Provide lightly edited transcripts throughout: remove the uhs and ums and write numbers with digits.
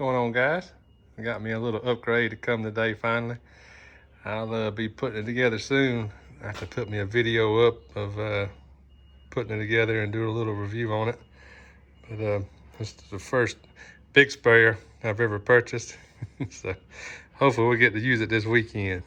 going on, guys? I got me a little upgrade to come today finally. I'll be putting it together soon. I have to put me a video up of putting it together and do a little review on it. But this is the first big sprayer I've ever purchased. So hopefully we'll get to use it this weekend.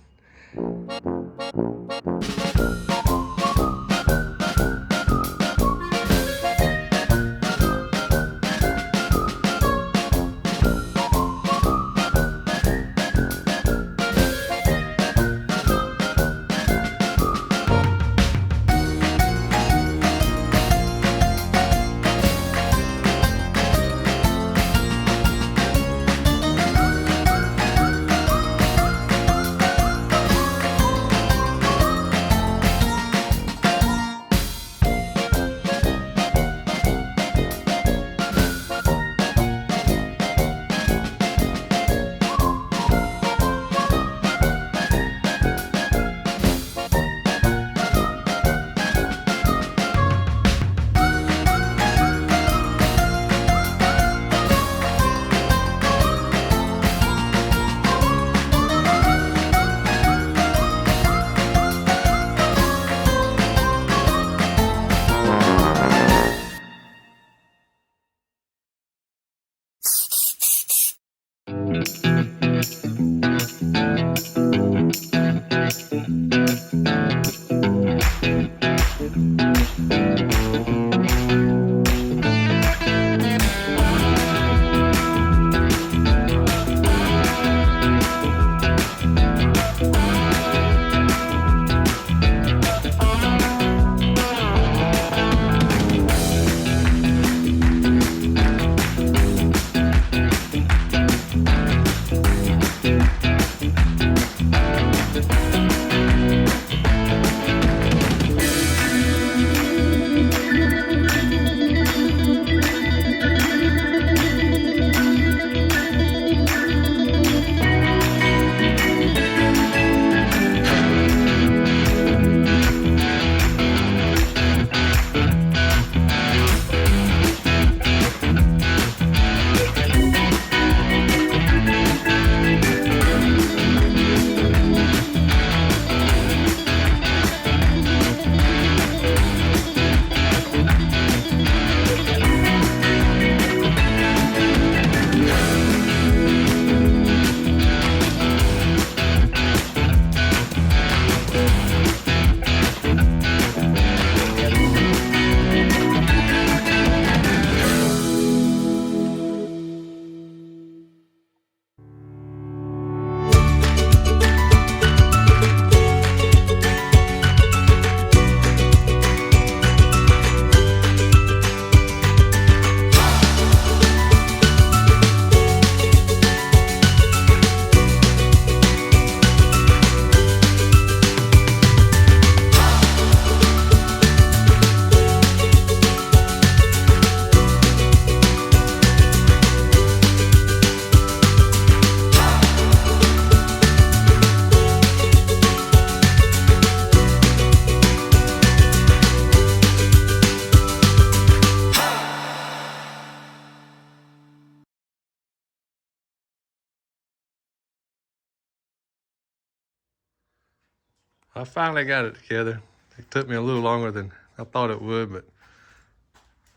I finally got it together. It took me a little longer than I thought it would, but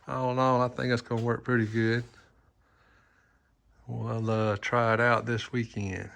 all in all, I think it's gonna work pretty good. We'll try it out this weekend.